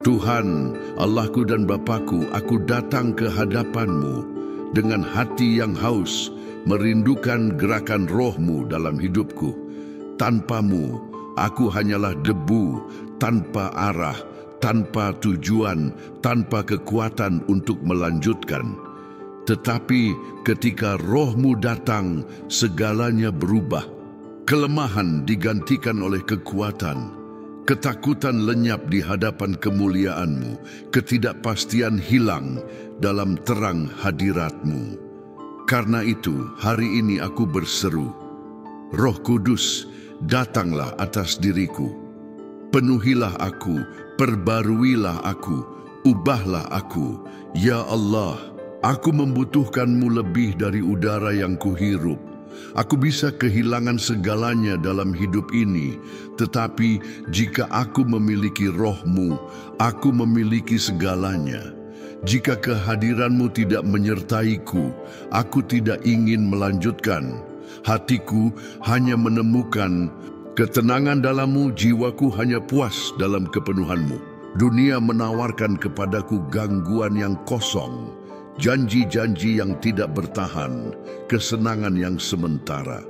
Tuhan, Allahku dan Bapakku, aku datang ke hadapan-Mu dengan hati yang haus, merindukan gerakan roh-Mu dalam hidupku. Tanpa-Mu, aku hanyalah debu, tanpa arah, tanpa tujuan, tanpa kekuatan untuk melanjutkan. Tetapi ketika roh-Mu datang, segalanya berubah. Kelemahan digantikan oleh kekuatan. Ketakutan lenyap di hadapan kemuliaan-Mu, ketidakpastian hilang dalam terang hadirat-Mu. Karena itu, hari ini aku berseru, Roh Kudus, datanglah atas diriku. Penuhilah aku, perbaruilah aku, ubahlah aku. Ya Allah, aku membutuhkan-Mu lebih dari udara yang kuhirup. Aku bisa kehilangan segalanya dalam hidup ini, tetapi jika aku memiliki roh-Mu, aku memiliki segalanya. Jika kehadiran-Mu tidak menyertaiku, aku tidak ingin melanjutkan. Hatiku hanya menemukan ketenangan dalam-Mu, jiwaku hanya puas dalam kepenuhan-Mu. Dunia menawarkan kepadaku gangguan yang kosong, janji-janji yang tidak bertahan, kesenangan yang sementara.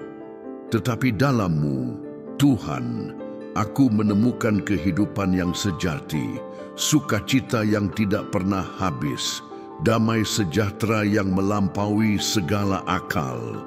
Tetapi dalam-Mu, Tuhan, aku menemukan kehidupan yang sejati, sukacita yang tidak pernah habis, damai sejahtera yang melampaui segala akal.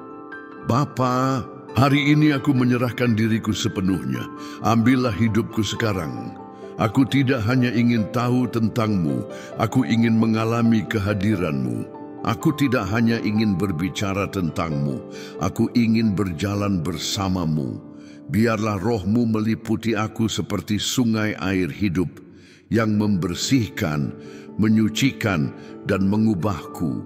Bapa, hari ini aku menyerahkan diriku sepenuhnya. Ambillah hidupku sekarang. Aku tidak hanya ingin tahu tentang-Mu, aku ingin mengalami kehadiran-Mu. Aku tidak hanya ingin berbicara tentang-Mu, aku ingin berjalan bersama-Mu. Biarlah roh-Mu meliputi aku seperti sungai air hidup yang membersihkan, menyucikan, dan mengubahku.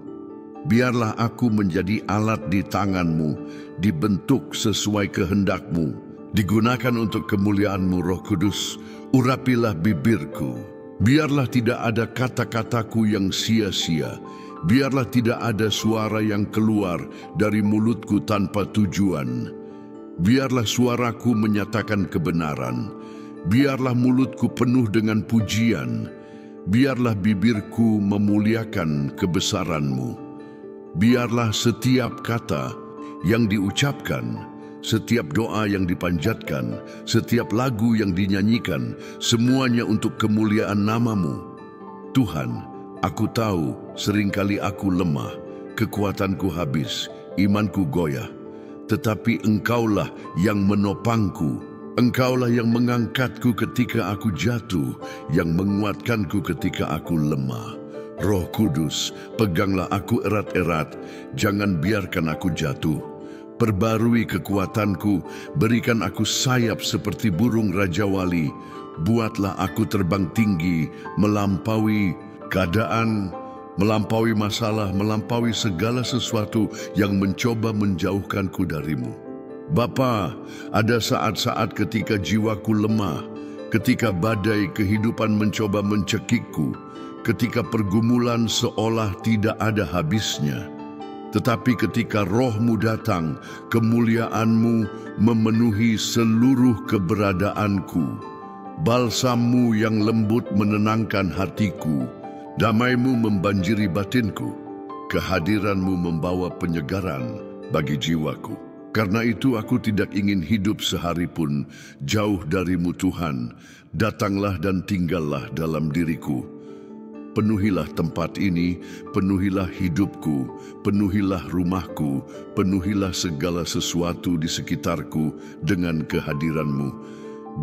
Biarlah aku menjadi alat di tangan-Mu, dibentuk sesuai kehendak-Mu, digunakan untuk kemuliaan-Mu, Roh Kudus. Urapilah bibirku, biarlah tidak ada kata-kataku yang sia-sia, biarlah tidak ada suara yang keluar dari mulutku tanpa tujuan. Biarlah suaraku menyatakan kebenaran, biarlah mulutku penuh dengan pujian, biarlah bibirku memuliakan kebesaran-Mu. Biarlah setiap kata yang diucapkan, setiap doa yang dipanjatkan, setiap lagu yang dinyanyikan, semuanya untuk kemuliaan nama-Mu. Tuhan, aku tahu seringkali aku lemah, kekuatanku habis, imanku goyah. Tetapi Engkaulah yang menopangku, Engkaulah yang mengangkatku ketika aku jatuh, yang menguatkanku ketika aku lemah. Roh Kudus, peganglah aku erat-erat, jangan biarkan aku jatuh. Perbarui kekuatanku, berikan aku sayap seperti burung Raja Wali. Buatlah aku terbang tinggi, melampaui keadaan, melampaui masalah, melampaui segala sesuatu yang mencoba menjauhkanku dari-Mu. Bapa, ada saat-saat ketika jiwaku lemah, ketika badai kehidupan mencoba mencekikku, ketika pergumulan seolah tidak ada habisnya. Tetapi ketika roh-Mu datang, kemuliaan-Mu memenuhi seluruh keberadaanku. Balsam-Mu yang lembut menenangkan hatiku, damai-Mu membanjiri batinku, kehadiran-Mu membawa penyegaran bagi jiwaku. Karena itu aku tidak ingin hidup sehari pun jauh dari-Mu Tuhan. Datanglah dan tinggallah dalam diriku. Penuhilah tempat ini, penuhilah hidupku, penuhilah rumahku, penuhilah segala sesuatu di sekitarku dengan kehadiran-Mu.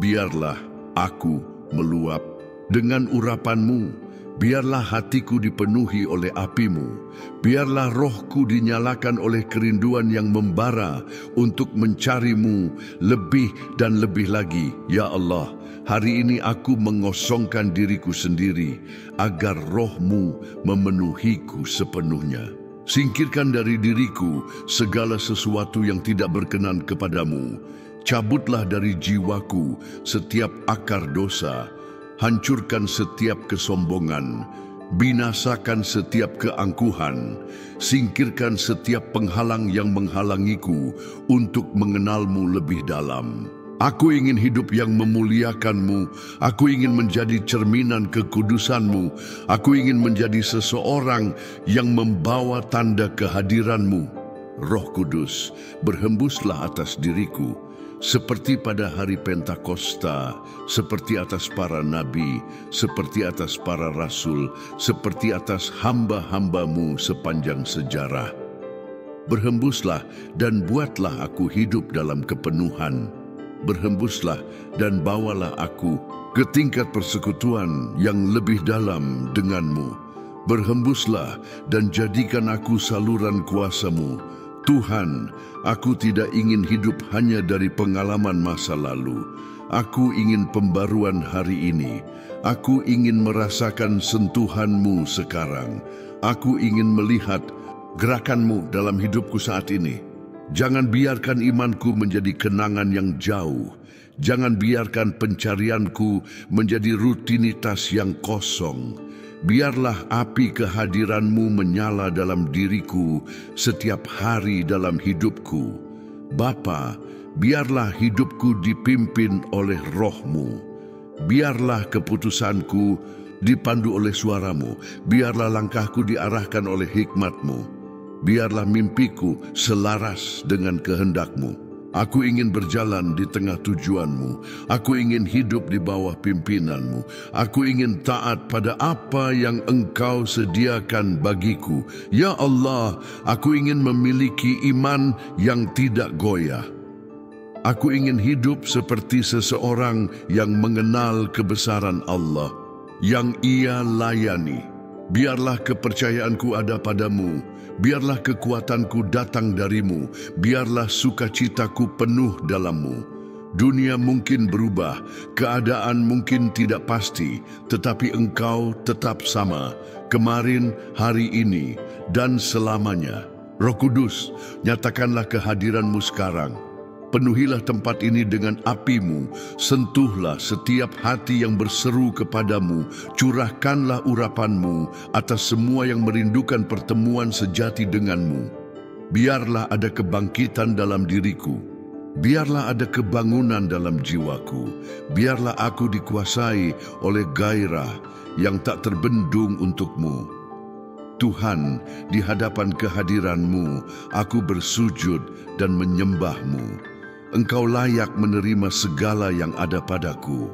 Biarlah aku meluap dengan urapan-Mu. Biarlah hatiku dipenuhi oleh api-Mu. Biarlah rohku dinyalakan oleh kerinduan yang membara untuk mencari-Mu lebih dan lebih lagi. Ya Allah, hari ini aku mengosongkan diriku sendiri agar roh-Mu memenuhiku sepenuhnya. Singkirkan dari diriku segala sesuatu yang tidak berkenan kepadamu. Cabutlah dari jiwaku setiap akar dosa. Hancurkan setiap kesombongan, binasakan setiap keangkuhan, singkirkan setiap penghalang yang menghalangiku untuk mengenal-Mu lebih dalam. Aku ingin hidup yang memuliakan-Mu. Aku ingin menjadi cerminan kekudusan-Mu. Aku ingin menjadi seseorang yang membawa tanda kehadiran-Mu. Roh Kudus, berhembuslah atas diriku, seperti pada hari Pentakosta, seperti atas para nabi, seperti atas para rasul, seperti atas hamba-hamba-Mu sepanjang sejarah. Berhembuslah dan buatlah aku hidup dalam kepenuhan. Berhembuslah dan bawalah aku ke tingkat persekutuan yang lebih dalam denganmu. Berhembuslah dan jadikan aku saluran kuasa-Mu. Tuhan, aku tidak ingin hidup hanya dari pengalaman masa lalu. Aku ingin pembaruan hari ini. Aku ingin merasakan sentuhan-Mu sekarang. Aku ingin melihat gerakan-Mu dalam hidupku saat ini. Jangan biarkan imanku menjadi kenangan yang jauh. Jangan biarkan pencarianku menjadi rutinitas yang kosong. Biarlah api kehadiran-Mu menyala dalam diriku setiap hari dalam hidupku. Bapa, biarlah hidupku dipimpin oleh Roh-Mu. Biarlah keputusanku dipandu oleh suara-Mu. Biarlah langkahku diarahkan oleh hikmat-Mu. Biarlah mimpiku selaras dengan kehendak-Mu. Aku ingin berjalan di tengah tujuan-Mu. Aku ingin hidup di bawah pimpinan-Mu. Aku ingin taat pada apa yang Engkau sediakan bagiku. Ya Allah, aku ingin memiliki iman yang tidak goyah. Aku ingin hidup seperti seseorang yang mengenal kebesaran Allah, yang Ia layani. Biarlah kepercayaanku ada padamu. Biarlah kekuatanku datang darimu. Biarlah sukacitaku penuh dalam-Mu. Dunia mungkin berubah, keadaan mungkin tidak pasti, tetapi Engkau tetap sama, kemarin, hari ini, dan selamanya. Roh Kudus, nyatakanlah kehadiran-Mu sekarang. Penuhilah tempat ini dengan api-Mu, sentuhlah setiap hati yang berseru kepadamu, curahkanlah urapan-Mu atas semua yang merindukan pertemuan sejati dengan-Mu. Biarlah ada kebangkitan dalam diriku, biarlah ada kebangunan dalam jiwaku, biarlah aku dikuasai oleh gairah yang tak terbendung untuk-Mu. Tuhan, di hadapan kehadiran-Mu, aku bersujud dan menyembah-Mu. Engkau layak menerima segala yang ada padaku.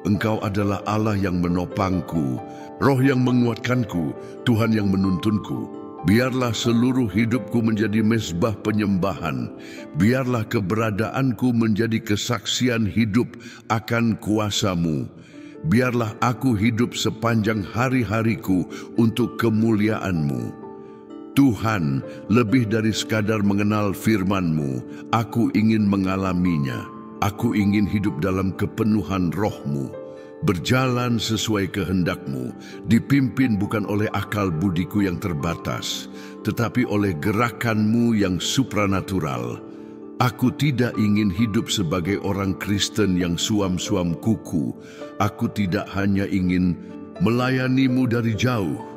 Engkau adalah Allah yang menopangku, Roh yang menguatkanku, Tuhan yang menuntunku. Biarlah seluruh hidupku menjadi mezbah penyembahan. Biarlah keberadaanku menjadi kesaksian hidup akan kuasa-Mu. Biarlah aku hidup sepanjang hari-hariku untuk kemuliaan-Mu. Tuhan, lebih dari sekadar mengenal firman-Mu, aku ingin mengalaminya. Aku ingin hidup dalam kepenuhan Roh-Mu, berjalan sesuai kehendak-Mu, dipimpin bukan oleh akal budiku yang terbatas, tetapi oleh gerakan-Mu yang supranatural. Aku tidak ingin hidup sebagai orang Kristen yang suam-suam kuku. Aku tidak hanya ingin melayani-Mu dari jauh.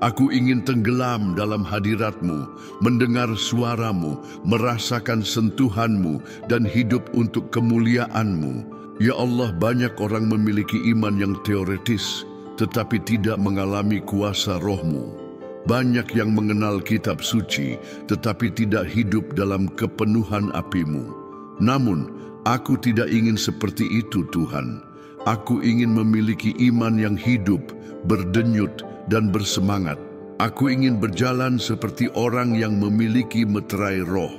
Aku ingin tenggelam dalam hadirat-Mu, mendengar suara-Mu, merasakan sentuhan-Mu, dan hidup untuk kemuliaan-Mu. Ya Allah, banyak orang memiliki iman yang teoretis, tetapi tidak mengalami kuasa Roh-Mu. Banyak yang mengenal kitab suci, tetapi tidak hidup dalam kepenuhan api-Mu. Namun, aku tidak ingin seperti itu, Tuhan. Aku ingin memiliki iman yang hidup, berdenyut, dan bersemangat. Aku ingin berjalan seperti orang yang memiliki meterai roh,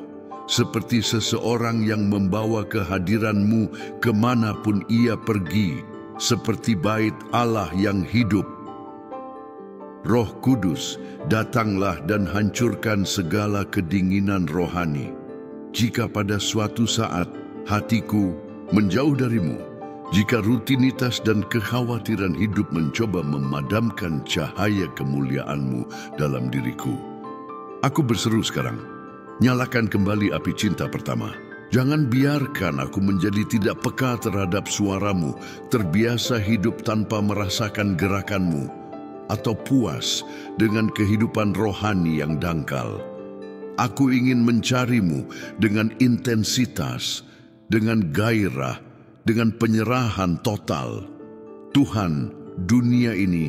seperti seseorang yang membawa kehadiran-Mu kemanapun ia pergi, seperti bait Allah yang hidup. Roh Kudus, datanglah dan hancurkan segala kedinginan rohani. Jika pada suatu saat hatiku menjauh dari-Mu, jika rutinitas dan kekhawatiran hidup mencoba memadamkan cahaya kemuliaan-Mu dalam diriku, aku berseru sekarang, nyalakan kembali api cinta pertama. Jangan biarkan aku menjadi tidak peka terhadap suara-Mu, terbiasa hidup tanpa merasakan gerakan-Mu, atau puas dengan kehidupan rohani yang dangkal. Aku ingin mencari-Mu dengan intensitas, dengan gairah, dengan penyerahan total. Tuhan, dunia ini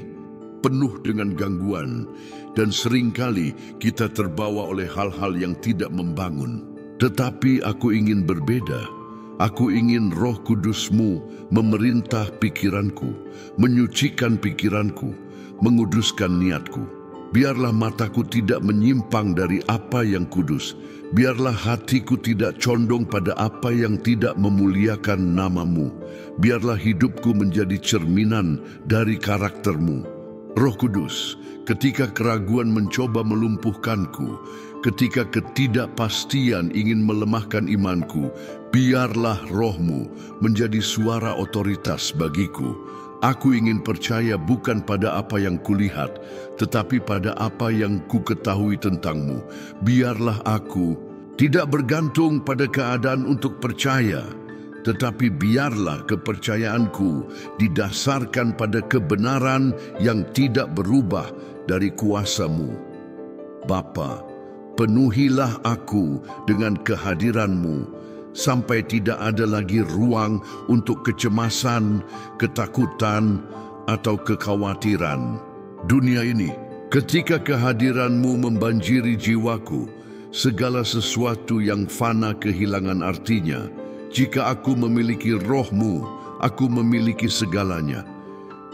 penuh dengan gangguan dan seringkali kita terbawa oleh hal-hal yang tidak membangun. Tetapi aku ingin berbeda. Aku ingin Roh Kudus-Mu memerintah pikiranku, menyucikan pikiranku, menguduskan niatku. Biarlah mataku tidak menyimpang dari apa yang kudus. Biarlah hatiku tidak condong pada apa yang tidak memuliakan nama-Mu. Biarlah hidupku menjadi cerminan dari karakter-Mu. Roh Kudus, ketika keraguan mencoba melumpuhkanku, ketika ketidakpastian ingin melemahkan imanku, biarlah Roh-Mu menjadi suara otoritas bagiku. Aku ingin percaya bukan pada apa yang kulihat, tetapi pada apa yang kuketahui tentang-Mu. Biarlah aku tidak bergantung pada keadaan untuk percaya, tetapi biarlah kepercayaanku didasarkan pada kebenaran yang tidak berubah dari kuasa-Mu. Bapa, penuhilah aku dengan kehadiran-Mu, sampai tidak ada lagi ruang untuk kecemasan, ketakutan, atau kekhawatiran. Dunia ini, ketika kehadiran-Mu membanjiri jiwaku, segala sesuatu yang fana kehilangan artinya. Jika aku memiliki Roh-Mu, aku memiliki segalanya.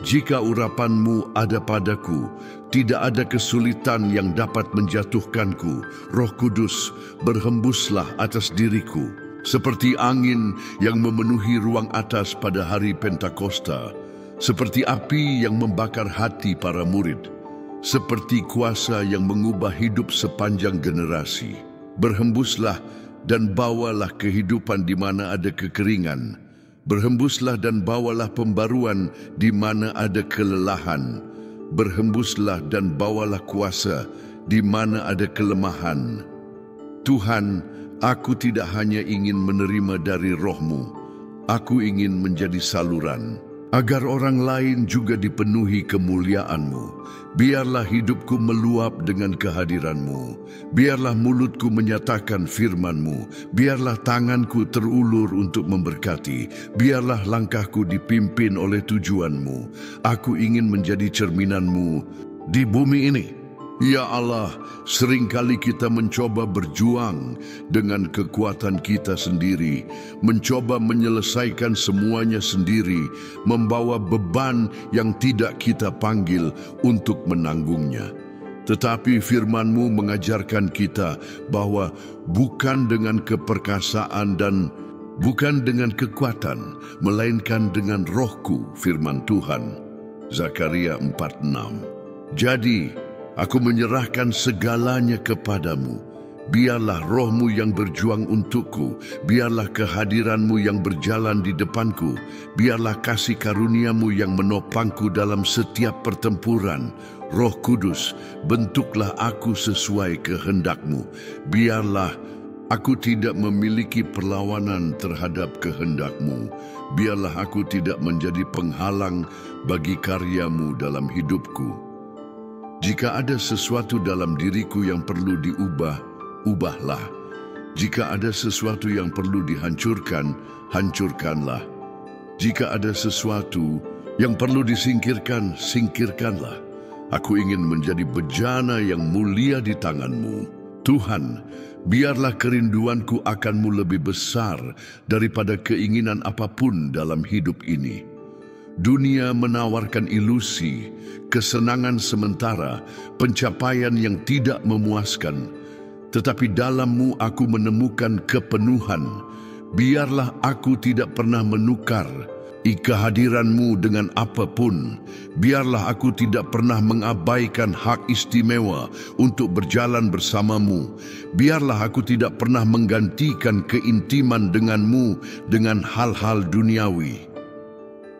Jika urapan-Mu ada padaku, tidak ada kesulitan yang dapat menjatuhkanku. Roh Kudus, berhembuslah atas diriku, seperti angin yang memenuhi ruang atas pada hari Pentakosta, seperti api yang membakar hati para murid, seperti kuasa yang mengubah hidup sepanjang generasi. Berhembuslah dan bawalah kehidupan di mana ada kekeringan. Berhembuslah dan bawalah pembaruan di mana ada kelelahan. Berhembuslah dan bawalah kuasa di mana ada kelemahan. Tuhan, aku tidak hanya ingin menerima dari Roh-Mu, aku ingin menjadi saluran, agar orang lain juga dipenuhi kemuliaan-Mu. Biarlah hidupku meluap dengan kehadiran-Mu. Biarlah mulutku menyatakan firman-Mu. Biarlah tanganku terulur untuk memberkati. Biarlah langkahku dipimpin oleh tujuan-Mu. Aku ingin menjadi cerminan-Mu di bumi ini. Ya Allah, seringkali kita mencoba berjuang dengan kekuatan kita sendiri, mencoba menyelesaikan semuanya sendiri, membawa beban yang tidak kita panggil untuk menanggungnya. Tetapi firman-Mu mengajarkan kita bahwa bukan dengan keperkasaan dan bukan dengan kekuatan, melainkan dengan Roh-Ku, firman Tuhan. Zakaria 4:6. Jadi, aku menyerahkan segalanya kepadamu. Biarlah Roh-Mu yang berjuang untukku. Biarlah kehadiran-Mu yang berjalan di depanku. Biarlah kasih karunia-Mu yang menopangku dalam setiap pertempuran. Roh Kudus, bentuklah aku sesuai kehendak-Mu. Biarlah aku tidak memiliki perlawanan terhadap kehendak-Mu. Biarlah aku tidak menjadi penghalang bagi karya-Mu dalam hidupku. Jika ada sesuatu dalam diriku yang perlu diubah, ubahlah. Jika ada sesuatu yang perlu dihancurkan, hancurkanlah. Jika ada sesuatu yang perlu disingkirkan, singkirkanlah. Aku ingin menjadi bejana yang mulia di tangan-Mu. Tuhan, biarlah kerinduanku akan-Mu lebih besar daripada keinginan apapun dalam hidup ini. Dunia menawarkan ilusi, kesenangan sementara, pencapaian yang tidak memuaskan. Tetapi dalam-Mu aku menemukan kepenuhan. Biarlah aku tidak pernah menukar kehadiran-Mu dengan apapun. Biarlah aku tidak pernah mengabaikan hak istimewa untuk berjalan bersama-Mu. Biarlah aku tidak pernah menggantikan keintiman dengan-Mu dengan hal-hal duniawi.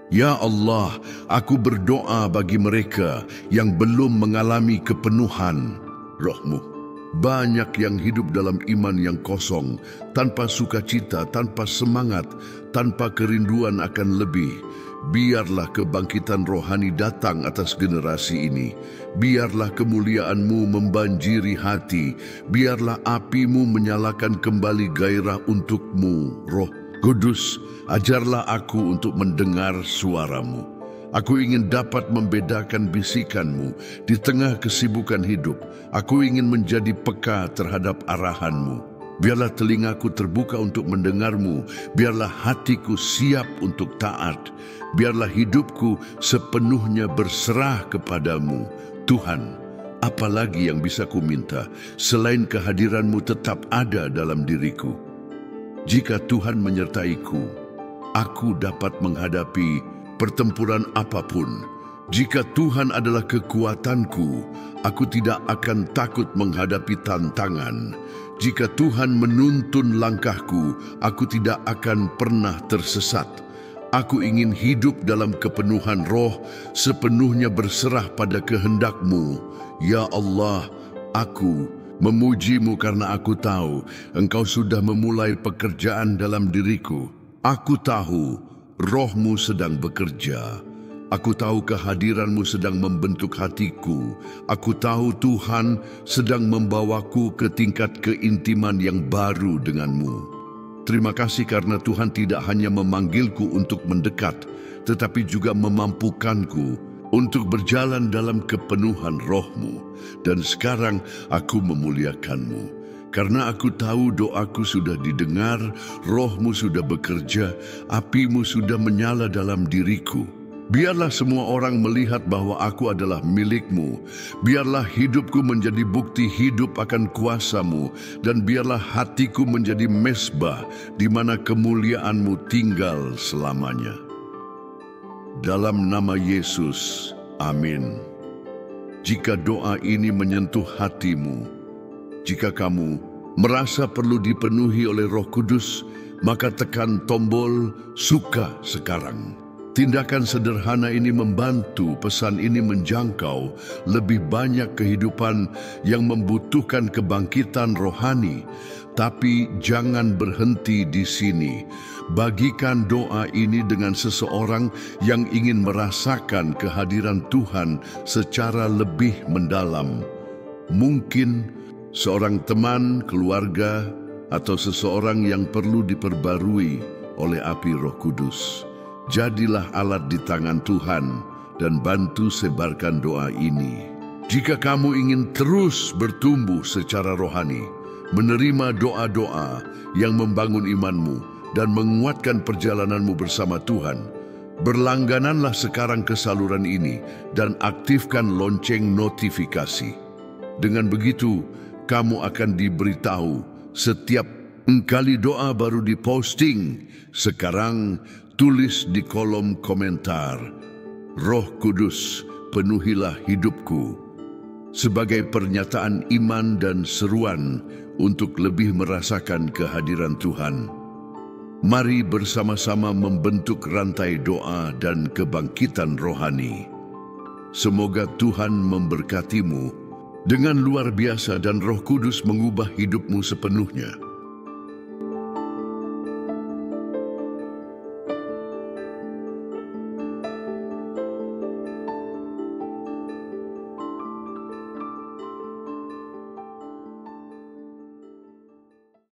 Ya Allah, aku berdoa bagi mereka yang belum mengalami kepenuhan Roh-Mu. Banyak yang hidup dalam iman yang kosong, tanpa sukacita, tanpa semangat, tanpa kerinduan akan lebih. Biarlah kebangkitan rohani datang atas generasi ini. Biarlah kemuliaan-Mu membanjiri hati. Biarlah api-Mu menyalakan kembali gairah untuk-Mu, Roh. Kudus, ajarlah aku untuk mendengar suaramu. Aku ingin dapat membedakan bisikanmu di tengah kesibukan hidup. Aku ingin menjadi peka terhadap arahanmu. Biarlah telingaku terbuka untuk mendengarmu. Biarlah hatiku siap untuk taat. Biarlah hidupku sepenuhnya berserah kepadamu. Tuhan, apa lagi yang bisa ku minta selain kehadiranmu tetap ada dalam diriku? Jika Tuhan menyertaiku, aku dapat menghadapi pertempuran apapun. Jika Tuhan adalah kekuatanku, aku tidak akan takut menghadapi tantangan. Jika Tuhan menuntun langkahku, aku tidak akan pernah tersesat. Aku ingin hidup dalam kepenuhan roh, sepenuhnya berserah pada kehendak-Mu. Ya Allah, aku memuji-Mu karena aku tahu Engkau sudah memulai pekerjaan dalam diriku. Aku tahu Roh-Mu sedang bekerja. Aku tahu kehadiran-Mu sedang membentuk hatiku. Aku tahu Tuhan sedang membawaku ke tingkat keintiman yang baru dengan-Mu. Terima kasih karena Tuhan tidak hanya memanggilku untuk mendekat, tetapi juga memampukanku untuk berjalan dalam kepenuhan Roh-Mu. Dan sekarang aku memuliakan-Mu. Karena aku tahu doaku sudah didengar, Roh-Mu sudah bekerja, api-Mu sudah menyala dalam diriku. Biarlah semua orang melihat bahwa aku adalah milik-Mu. Biarlah hidupku menjadi bukti hidup akan kuasa-Mu. Dan biarlah hatiku menjadi mezbah di mana kemuliaan-Mu tinggal selamanya. Dalam nama Yesus, amin. Jika doa ini menyentuh hatimu, jika kamu merasa perlu dipenuhi oleh Roh Kudus, maka tekan tombol suka sekarang. Tindakan sederhana ini membantu pesan ini menjangkau lebih banyak kehidupan yang membutuhkan kebangkitan rohani. Tapi jangan berhenti di sini. Bagikan doa ini dengan seseorang yang ingin merasakan kehadiran Tuhan secara lebih mendalam. Mungkin seorang teman, keluarga, atau seseorang yang perlu diperbarui oleh api Roh Kudus. Jadilah alat di tangan Tuhan dan bantu sebarkan doa ini. Jika kamu ingin terus bertumbuh secara rohani, menerima doa-doa yang membangun imanmu dan menguatkan perjalananmu bersama Tuhan, berlanggananlah sekarang ke saluran ini dan aktifkan lonceng notifikasi. Dengan begitu, kamu akan diberitahu setiap kali doa baru diposting. Sekarang tulis di kolom komentar, Roh Kudus, penuhilah hidupku, sebagai pernyataan iman dan seruan untuk lebih merasakan kehadiran Tuhan. Mari bersama-sama membentuk rantai doa dan kebangkitan rohani. Semoga Tuhan memberkatimu dengan luar biasa dan Roh Kudus mengubah hidupmu sepenuhnya.